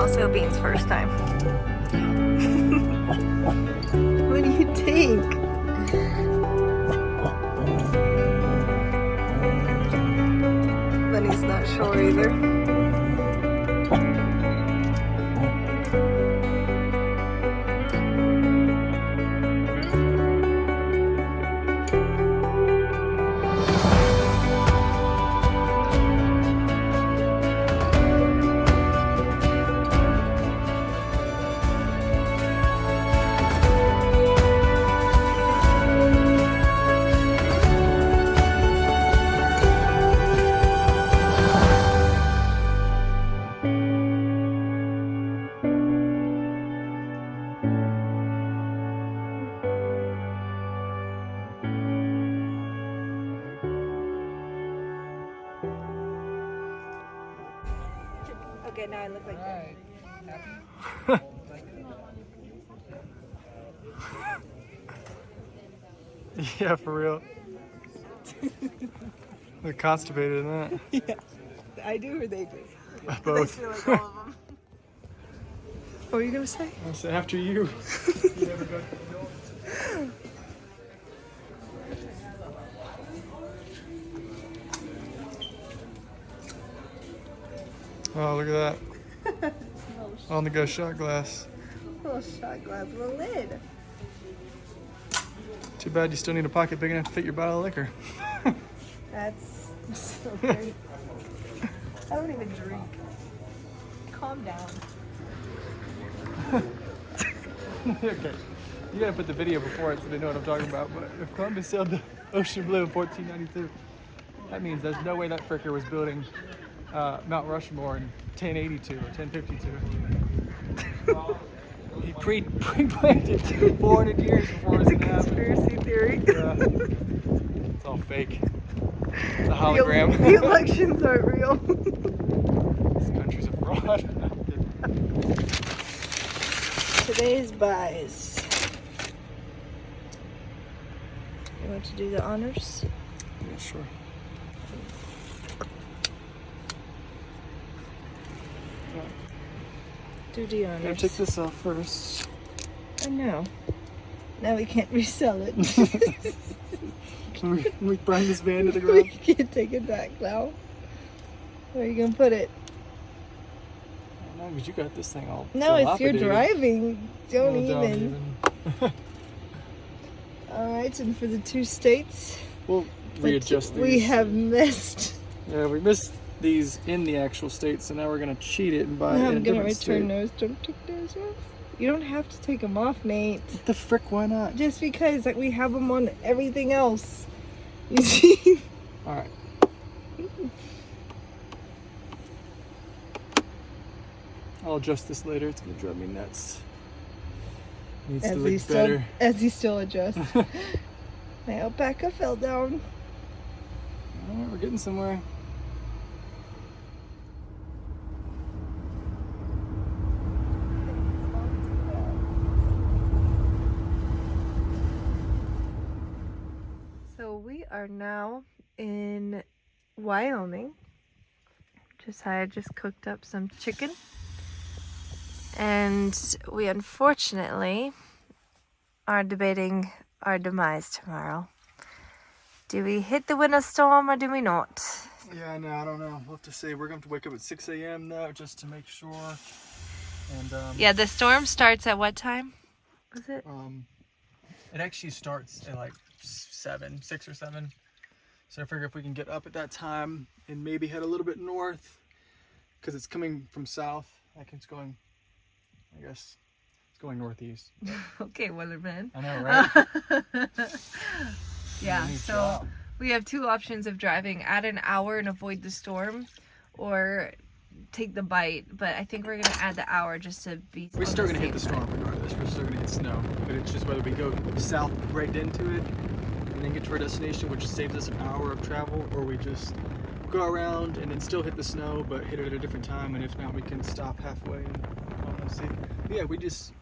Also Bean's first time. What do you think? Bunny's not sure either. Okay, now I look like that. Yeah, for real. They're constipated in that. Yeah, I do or they do? Both. I feel like all of them. What were you gonna say? I said after you. You never got the adults. Oh, look at that. On the go shot glass. Little shot glass with a lid. Too bad you still need a pocket big enough to fit your bottle of liquor. That's so great. I don't even drink. Calm down. Okay. You gotta put the video before it so they know what I'm talking about. But if Columbus sailed the Ocean Blue in 1492, that means there's no way that fricker was building Mount Rushmore in 1082 or 1052. He pre-planned it 400 years before it was gonna happen. Conspiracy theory. Yeah. It's all fake. It's a hologram. The elections aren't real. This country's a fraud. Today's buys. You want to do the honors? Yeah, sure. Do the Gotta honors. take this off first. I know. Now we can't resell it. Can we bring this van to the We ground? can't take it back now. Where are you gonna put it? No, because you got this thing all. No, it's your dilapidated. driving. Don't Oh, even. Alright, and for the 2 states We'll readjust these. we have missed. Yeah, we missed these in the actual state, so now we're gonna cheat it and buy it in a I'm gonna different return state. those. Don't take those off. You don't have to take them off, Nate. What the frick? Why not? Just because like, we have them on everything else. You see? All right. I'll adjust this later. It's gonna drive me nuts. Needs to look better. As he still adjusts. My alpaca fell down. All right, we're getting somewhere. So we are now in Wyoming. Josiah just cooked up some chicken. And we unfortunately are debating our demise tomorrow. Do we hit the winter storm or do we not? Yeah, no, I don't know. We'll have to see. We're going to have to wake up at 6 a.m. though, just to make sure. And Yeah, the storm starts at what time? Was it? it actually starts at like 6 or 7. So I figure if we can get up at that time and maybe head a little bit north, because it's coming from south. Like it's going, I guess, it's going northeast. Okay, Weatherman. I know, right? Yeah, Nice so job. we have 2 options of driving: add an hour and avoid the storm, or take the bite. But I think we're gonna add the hour just to be. We're on still going to hit safe the side. storm regardless. We're still going to hit snow. But it's just whether we go south right into it and then get to our destination, which saves us an hour of travel, or we just go around and then still hit the snow, but hit it at a different time. And if not, we can stop halfway and see. But yeah, we just,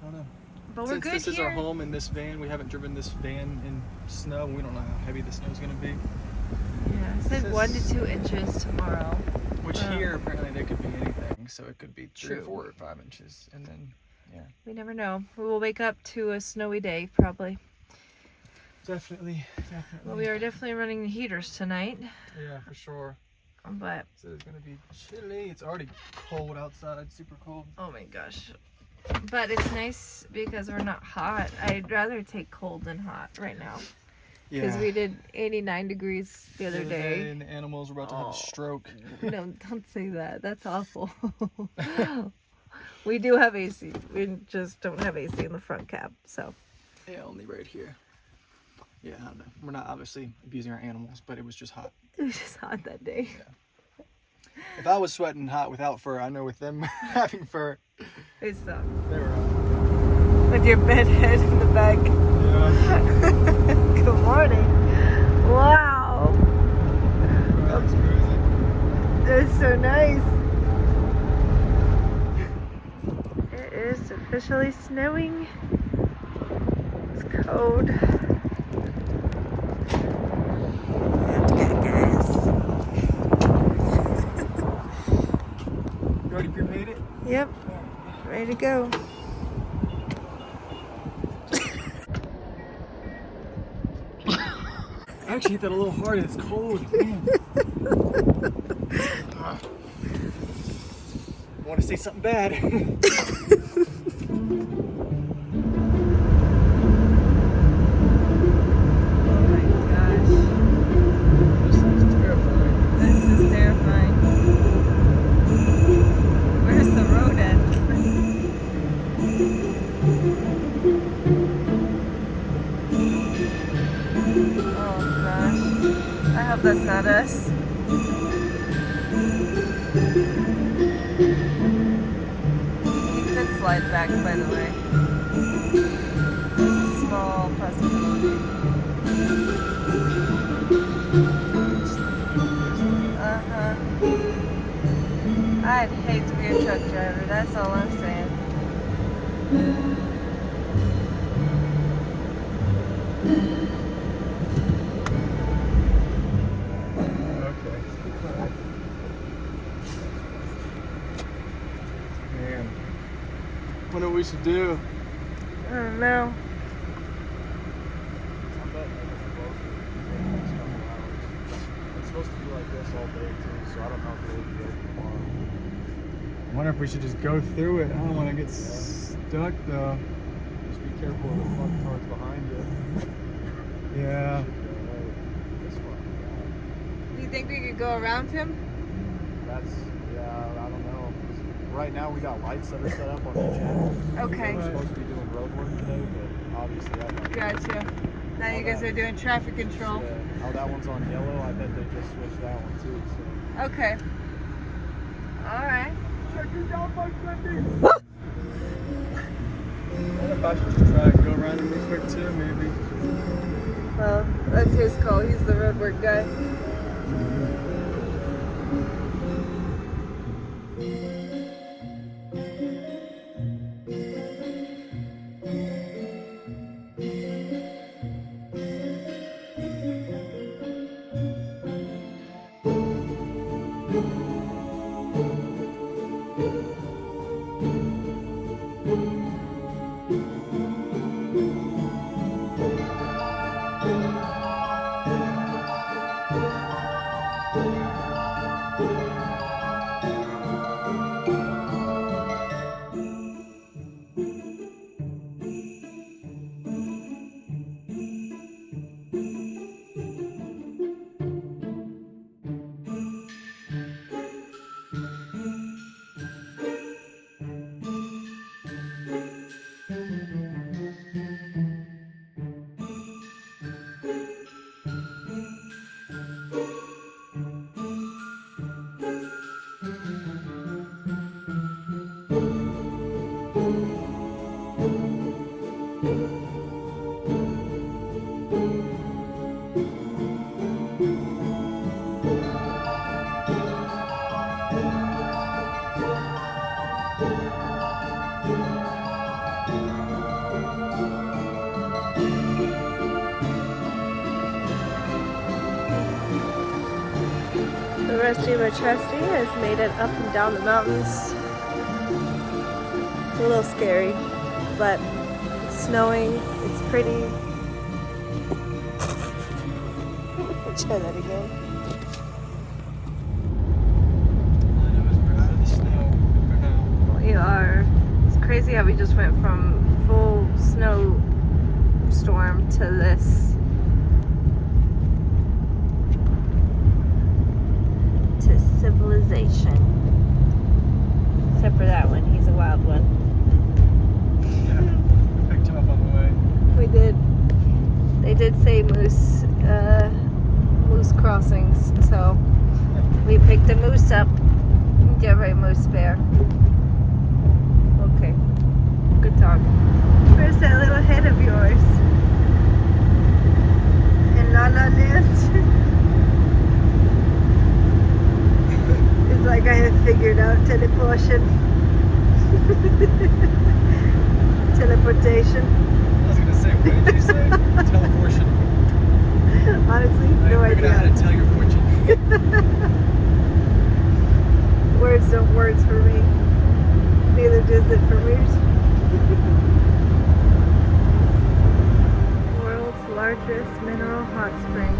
I don't know. But we're Since good this is here. our home in this van, we haven't driven this van in snow. We don't know how heavy the snow is going to be. Yeah, I said 1 to 2 inches tomorrow. Which here, apparently, there could be anything. So it could be 3 or True. 4 or 5 inches. And then, yeah. We never know. We will wake up to a snowy day, probably. Definitely. Well, we are definitely running the heaters tonight. Yeah, for sure. But, So it's going to be chilly. It's already cold outside. Super cold. oh my gosh. But it's nice because we're not hot. I'd rather take cold than hot right now. Because we did 89 degrees the other day. And the animals were about to have a stroke. No, don't say that. That's awful. We do have AC. We just don't have AC in the front cab, so. Yeah, only right here. Yeah, I don't know. We're not obviously abusing our animals, but it was just hot. It was just hot that day. Yeah. If I was sweating hot without fur, I know with them having fur, It sucked. they were hot. With your bed head in the back. Yeah. Good morning. Wow. That's crazy. It's so nice. It is officially snowing. It's cold. You already pre-made it? Yep. Ready to go. I actually hit that a little hard. It's cold. Man. I want to say something bad. Oh my gosh. This is terrifying. This is terrifying. Where's the road at? Oh gosh. I hope that's not us. You could slide back, by the way. There's a small possibility. Uh-huh. I'd hate to be a truck driver, that's all I'm saying. Okay. Man. Wonder what we should do. I don't know. It's supposed to be like this all day too, so I don't know if it'll be open tomorrow. I wonder if we should just go through it. I don't want to get stuck though. Just be careful of the front cars behind you. Yeah. This one, Do you think we could go around him? I don't know. 'Cause right now we got lights that are set up on each end. Okay, We're supposed to be doing road work today, but obviously that might gotcha. Now you guys are doing traffic control. Yeah. Oh, that one's on yellow. I bet they just switched that one too. So. Okay. Alright. Check it out, my friend. What if I should just try to go around him real quick too, maybe? Well, that's his call. He's the roadwork guy. Rusty but Trusty has made it up and down the mountains. It's a little scary, but it's snowing, it's pretty. Try that again. We're out of the snow for now. We are. It's crazy how we just went from full snow storm to this. To civilization. Except for that one, he's a wild one. Yeah, we picked him up on the way. We did. They did say moose crossings, so we picked a moose up. Get right, moose bear. Okay. Good talk. Where's that little head of yours? In La La Land? It's like I have figured out teleportation. Teleportation. I was gonna say, what did you say? Teleportation. Honestly, no I figured idea. out how to tell your fortune. Words don't words for me. Neither does it for me. World's largest mineral hot spring.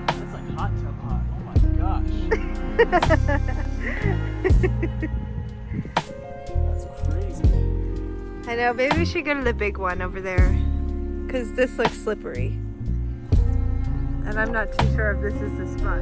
That's like hot tub hot. Oh my gosh. That's crazy. I know, maybe we should go to the big one over there. Because this looks slippery. And I'm not too sure if this is the spot.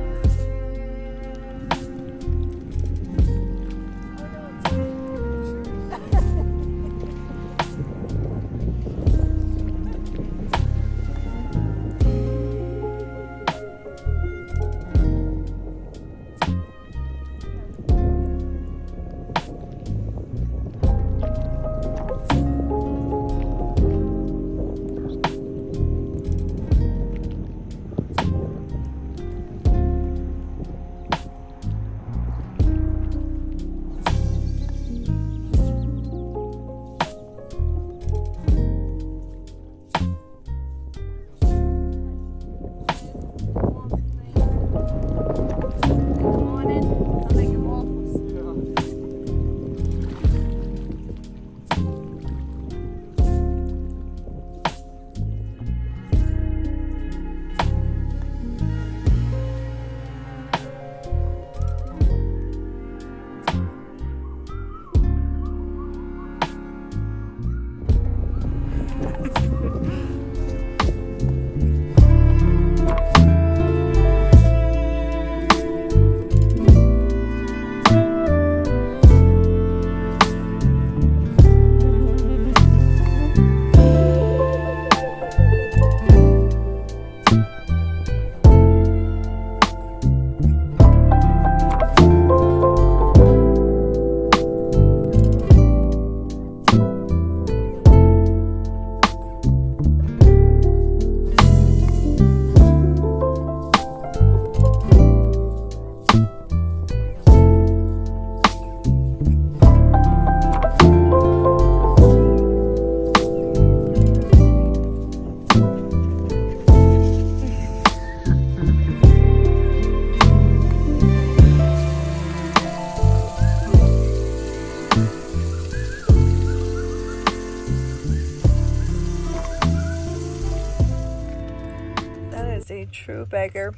A true beggar.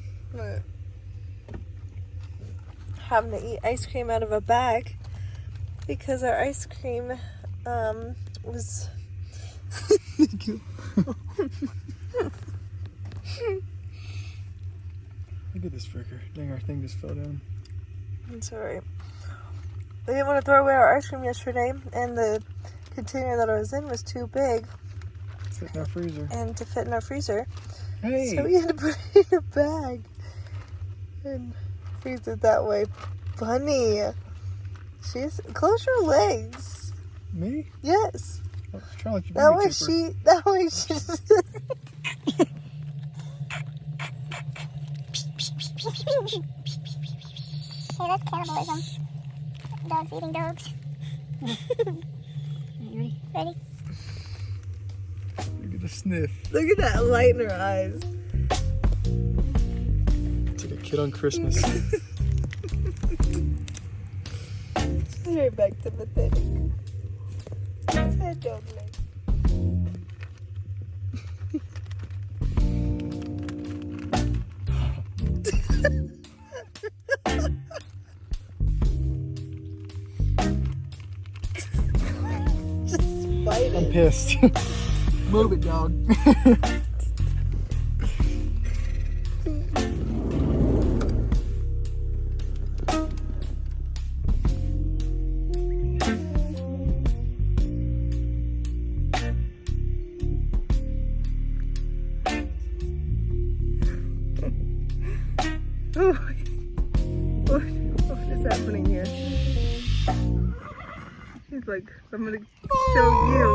Having to eat ice cream out of a bag because our ice cream was Thank you. Look at this fricker. Dang, our thing just fell down. It's alright. We didn't want to throw away our ice cream yesterday, and the container that I was in was too big. Fit in our freezer. And to fit in our freezer. Hey! So we had to put it in a bag and freeze it that way. Bunny! Close your legs. Me? Yes. I was trying to let you That way she Hey, that's cannibalism. Dogs eating dogs. Ready? Ready? Look at the sniff. Look at that light in her eyes. It's like a kid on Christmas. Straight back to pathetic. Sad dog leg. Just fight I'm it. pissed. Move it, dog. What is happening here? She's like, I'm gonna show you.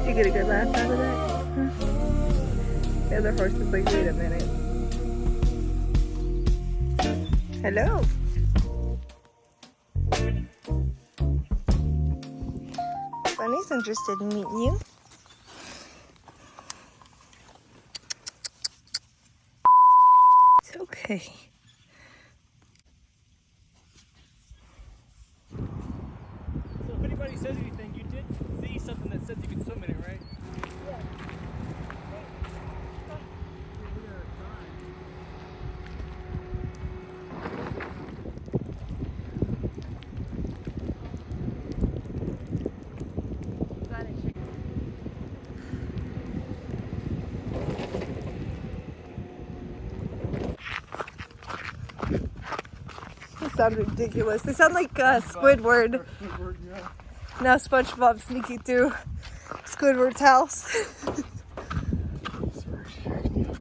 You get a good laugh out of that? The other horse is like, wait a minute. Hello. Bunny's interested in meeting you. It's okay. So if anybody says anything, you did see something that says you can swim in it, right? They sound ridiculous. They sound like Squidward. Now SpongeBob sneaking through Squidward's house.